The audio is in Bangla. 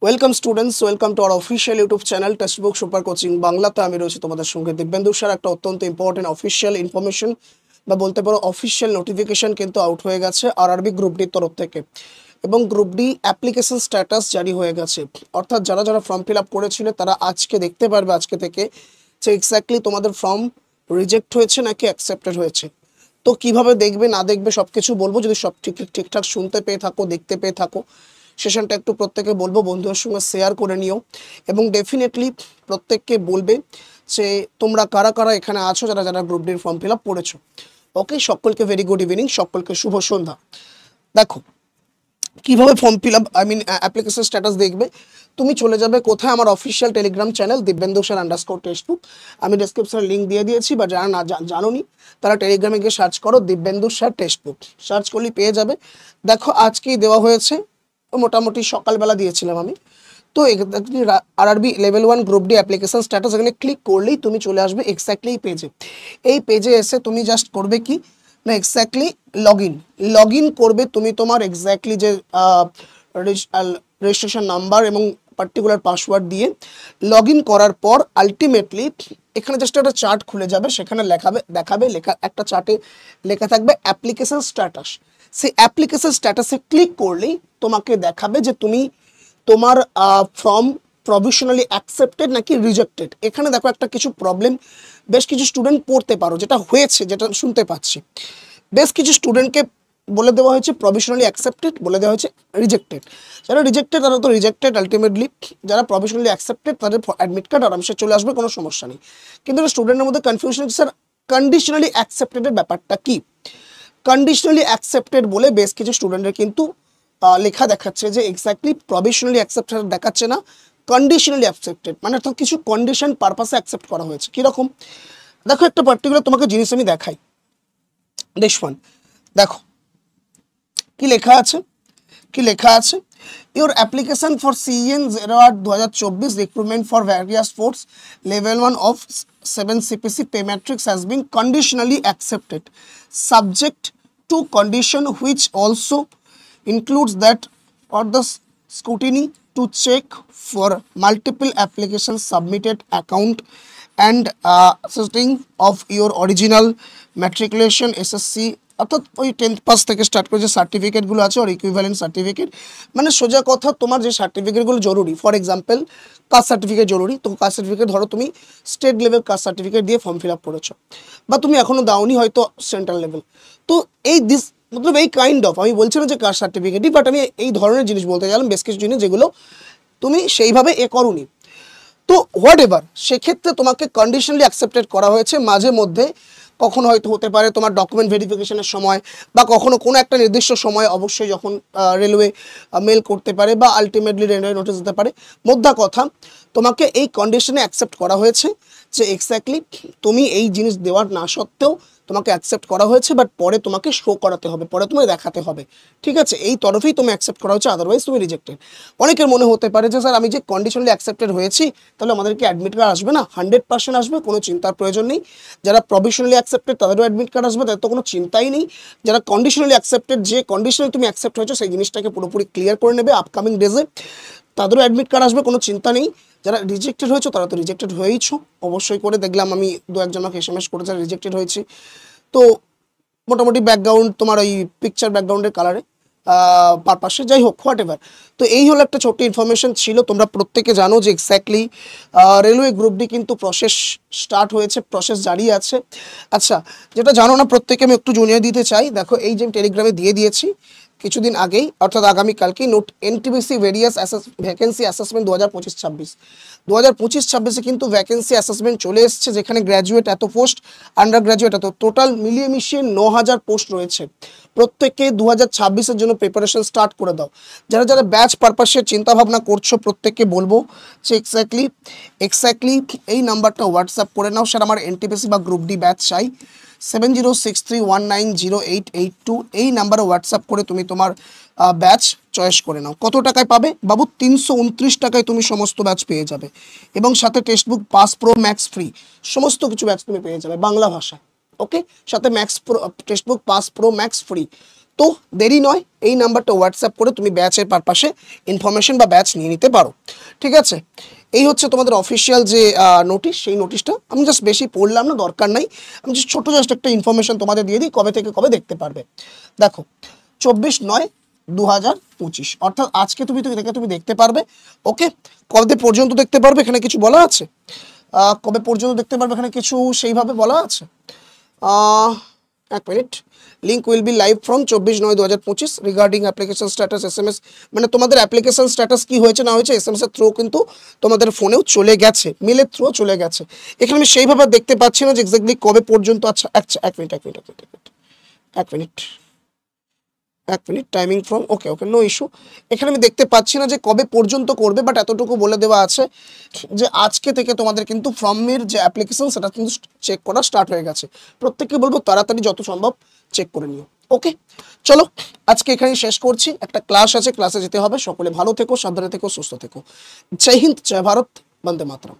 Welcome students, welcome to our official YouTube channel textbook super coaching বাংলাতে। আমি রয়েছি তোমাদের সঙ্গে দিব্যেন্দু স্যার। একটা অত্যন্ত ইম্পর্টেন্ট অফিসিয়াল ইনফরমেশন বা বলতে পারো অফিসিয়াল নোটিফিকেশন কিন্তু আউট হয়ে গেছে আরআরবি গ্রুপ ডির তরফ থেকে, এবং গ্রুপ ডি অ্যাপ্লিকেশন স্ট্যাটাস জারি হয়ে গেছে। অর্থাৎ যারা যারা ফর্ম ফিল আপ করেছিল তারা আজকে দেখতে পারবে, আজকে থেকে, যে এক্স্যাক্টলি তোমাদের ফর্ম রিজেক্ট হয়েছে নাকি অ্যাকসেপ্টেড হয়েছে। তো কিভাবে দেখবে না দেখবে সব কিছু বলবো। যদি সব ঠিকঠাক শুনতে পেয়ে থাকো, দেখতে পেয়ে থাকো, সেশনটা একটু প্রত্যেকে বলবো বন্ধুদের সঙ্গে শেয়ার করে নিও, এবং ডেফিনেটলি প্রত্যেককে বলবে যে তোমরা কারা কারা এখানে আছো যারা যারা গ্রুপ ডির ফর্ম ফিল আপ করেছো। ওকে, সকলকে ভেরি গুড ইভিনিং, সকলকে শুভ সন্ধ্যা। দেখো কিভাবে form fill up application status দেখবে। তুমি চলে যাবে কোথায়? আমার official Telegram channel Dibyendu sir _textbook. আমি ডেসক্রিপশনে লিঙ্ক দিয়ে দিয়েছি, বা যারা না জানোনি তারা টেলিগ্রামে গিয়ে সার্চ করো দিব্যেন্দু স্যার টেক্সটবুক, সার্চ করলেই পেয়ে যাবে। দেখো আজকেই দেওয়া হয়েছে, মোটামুটি সকালবেলা দিয়েছিলাম আমি। তো RRB level 1 group D application status, এখানে ক্লিক করলেই তুমি চলে আসবে এক্স্যাক্টলি এই পেজে। এই পেজে এসে তুমি জাস্ট করবে কি না, এক্স্যাক্টলি লগ ইন করবে তুমি তোমার এক্স্যাক্টলি যে রেজিস্ট্রেশন নাম্বার এবং পার্টিকুলার পাসওয়ার্ড দিয়ে লগ ইন করার পর আলটিমেটলি এখানে জাস্ট একটা চার্ট খুলে যাবে, সেখানে দেখাবে লেখা একটা চার্টে লেখা থাকবে অ্যাপ্লিকেশন স্ট্যাটাস। সেই অ্যাপ্লিকেশন স্ট্যাটাসে ক্লিক করলেই তোমাকে দেখাবে যে তুমি তোমার ফর্ম প্রভিশনালি অ্যাকসেপ্টেড নাকি রিজেক্টেড। এখানে দেখো একটা কিছু প্রবলেম বেশ কিছু স্টুডেন্ট পড়তে পারো, যেটা হয়েছে, যেটা শুনতে পাচ্ছি। বেশ কিছু স্টুডেন্টকে বলে দেওয়া হয়েছে প্রভিশনালি অ্যাকসেপ্টেড, বলে দেওয়া হয়েছে রিজেক্টেড। যারা রিজেক্টেড তারা তো রিজেক্টেড আলটিমেটলি, যারা প্রভিশনালি অ্যাকসেপ্টেড তাদের অ্যাডমিট কার্ড আরামসে চলে আসবে, কোনো সমস্যা নেই। কিন্তু স্টুডেন্টের মধ্যে কনফিউশন, স্যার কন্ডিশনালি অ্যাকসেপ্টেডের ব্যাপারটা কি? কন্ডিশনালি অ্যাকসেপ্টেড বলে বেশ কিছু স্টুডেন্টের কিন্তু লেখা দেখাচ্ছে যে এক্স্যাক্টলি প্রভিশনালি অ্যাকসেপ্টেড দেখাচ্ছে না, কন্ডিশনালি অ্যাকসেপ্টেড, মানে অর্থাৎ কিছু কন্ডিশন পারপাসে অ্যাকসেপ্ট করা হয়েছে। কীরকম? দেখো একটা পার্টিকুলার তোমাকে জিনিস আমি দেখাই। দেখো কি লেখা আছে, your application for CEN 08/2024 recruitment for various posts level 1 of 7 CPC pay matrix has been conditionally accepted subject to condition which also includes that for the scrutiny to check for multiple applications submitted account and setting of your original matriculation SSC, অর্থাৎ ওই 10th পাস থেকে স্টার্ট করে যে সার্টিফিকেটগুলো আছে ওর ইকুইভ্যালেন্ট সার্টিফিকেট, মানে সোজা কথা তোমার যে সার্টিফিকেটগুলো জরুরি। ফর এক্সাম্পল কাস্ট সার্টিফিকেট জরুরি, তো কাস্ট সার্টিফিকেট ধরো তুমি স্টেট লেভেল কাস্ট সার্টিফিকেট দিয়ে ফর্ম ফিল আপ করেছো, বা তুমি এখনও দাওনি হয়তো সেন্ট্রাল লেভেল। তো মতলব এই কাইন্ড অফ, আমি বলছি না যে কাস্ট সার্টিফিকেটই, বাট আমি এই ধরনের জিনিস বলতে গেলাম, বেশ কিছু জিনিস যেগুলো তুমি সেইভাবে করোনি। তো হোয়াট এভার, সেক্ষেত্রে তোমাকে কন্ডিশনালি অ্যাকসেপ্টেড করা হয়েছে। মাঝে মধ্যে কখনো হয়তো হতে পারে তোমার ডকুমেন্ট ভেরিফিকেশনের সময়, বা কখনো কোনো একটা নির্দিষ্ট সময়, অবশ্যই যখন রেলওয়ে মেল করতে পারে বা আলটিমেটলি রেলওয়ে নোটিশ দিতে পারে। মোদ্দা কথা, তোমাকে এই কন্ডিশনে অ্যাকসেপ্ট করা হয়েছে যে এক্স্যাক্টলি তুমি এই জিনিস দেওয়ার না সত্ত্বেও তোমাকে অ্যাকসেপ্ট করা হয়েছে, বাট পরে তোমাকে শো করাতে হবে, পরে তোমায় দেখাতে হবে। ঠিক আছে, এই তরফেই তুমি অ্যাকসেপ্ট করা হচ্ছে, আদারওয়াইজ তুমি রিজেক্টেড। অনেকের মনে হতে পারে যে স্যার আমি যে কন্ডিশনালি অ্যাকসেপ্টেড হয়েছি, তাহলে আমাদেরকে অ্যাডমিট কার্ড আসবে না? 100% আসবে, কোনো চিন্তার প্রয়োজন নেই। যারা প্রভিশনালি অ্যাকসেপ্টেড তাদেরও অ্যাডমিট কার্ড আসবে, তাদের তো কোনো চিন্তাই নেই। যারা কন্ডিশনালি অ্যাকসেপ্টেড, যে কন্ডিশনালি তুমি অ্যাকসেপ্ট হয়েছো সেই জিনিসটাকে পুরোপুরি ক্লিয়ার করে নেবে আপকামিং ডেজে, তাদেরও অ্যাডমিট কার্ড আসবে, কোনো চিন্তা নেই। যারা রিজেক্টেড হয়েছো তারা তো রিজেক্টেড হয়েইছো, অবশ্যই করে দেখলাম আমি 2-1 জনকে SMS করে যারা রিজেক্টেড হয়েছে। তো মোটামুটি ব্যাকগ্রাউন্ড তোমার ওই পিকচার ব্যাকগ্রাউন্ডের কালারে পারপাসে, যাই হোক হোয়াট এভার। তো এই হলো একটা ছোট্ট ইনফরমেশন ছিল। তোমরা প্রত্যেকে জানো যে এক্স্যাক্টলি রেলওয়ে গ্রুপ ডি কিন্তু প্রসেস স্টার্ট হয়েছে, প্রসেস জারি আছে। আচ্ছা, যেটা জানো না প্রত্যেকে আমি একটু জানিয়ে দিতে চাই। দেখো এই যে টেলিগ্রামে দিয়ে দিয়েছি কিছুদিন আগেই, অর্থাৎ আগামীকালকেই, note NTPC various vacancy assessment 2025-26 2025-26 কিন্তু ভ্যাকেন্সি অ্যাসেসমেন্ট চলে এসছে, যেখানে গ্র্যাজুয়েট এত পোস্ট, আন্ডার গ্র্যাজুয়েট এত, টোটাল মিলিয়ে মিশিয়ে 9000 পোস্ট রয়েছে। প্রত্যেককে 2026-এর জন্য প্রিপারেশন স্টার্ট করে দাও। যারা যারা ব্যাচ পারপাসে চিন্তাভাবনা করছো প্রত্যেককে বলবো যে এক্স্যাক্টলি এই নাম্বারটা হোয়াটসঅ্যাপ করে নাও, স্যার আমার NTPC বা গ্রুপ ডি ব্যাচ চাই। 7063190882 এই নাম্বারে হোয়াটসঅ্যাপ করে তুমি তোমার ব্যাচ চয়েস করে নাও। কত টাকায় পাবে বাবু? 329 টাকায় তুমি সমস্ত ব্যাচ পেয়ে যাবে, এবং সাথে textbook pass pro max free, সমস্ত কিছু ব্যাচ তুমি পেয়ে যাবে বাংলা ভাষা। ওকে, সাথে textbook pass pro max free. তো দেরি নয়, এই নাম্বারটা হোয়াটসঅ্যাপ করে তুমি ব্যাচের পারপাসে ইনফরমেশন বা ব্যাচ নিয়ে নিতে পারো। ঠিক আছে, এই হচ্ছে তোমাদের অফিসিয়াল যে নোটিশ, সেই নোটিশটা আমি জাস্ট বেশি পড়লাম না, দরকার নাই, আমি জাস্ট একটা ইনফরমেশন তোমাদের দিয়ে দিই কবে থেকে কবে দেখতে পারবে। দেখো 24/9/2025 অর্থাৎ আজকে তুমি দেখতে পারবে। ওকে, কবে পর্যন্ত দেখতে পারবে এখানে কিছু বলা আছে? কবে পর্যন্ত দেখতে পারবে এখানে কিছু সেইভাবে বলা আছে? এক minute, link will be live from 24/9/2025 regarding application status SMS, মানে তোমাদের অ্যাপ্লিকেশন স্ট্যাটাস কি হয়েছে না হয়েছে SMS এর থ্রু কিন্তু তোমাদের ফোনেও চলে গেছে, মেলের থ্রু চলে গেছে। এখানে আমি সেইভাবে দেখতে পাচ্ছি না যে এক্স্যাক্টলি কবে পর্যন্ত। আচ্ছা আচ্ছা, এক minute timing from, okay no issue. এখানে আমি দেখতে পাচ্ছি না যে কবে পর্যন্ত করবে, বাট এতটুকু বলে দেওয়া আছে যে আজকে থেকে তোমাদের কিন্তু ফর্মের যে অ্যাপ্লিকেশন সেটা কিন্তু চেক করা স্টার্ট হয়ে গেছে। প্রত্যেককে বলবো তাড়াতাড়ি যত সম্ভব চেক করে নিও। ওকে, চলো আজকে এখানেই শেষ করছি, একটা ক্লাস আছে, ক্লাসে যেতে হবে। সকলে ভালো থেকো, সাবধানে থেকো, সুস্থ থেকো। জয় হিন্দ, জয় ভারত, বন্দে মাতরম।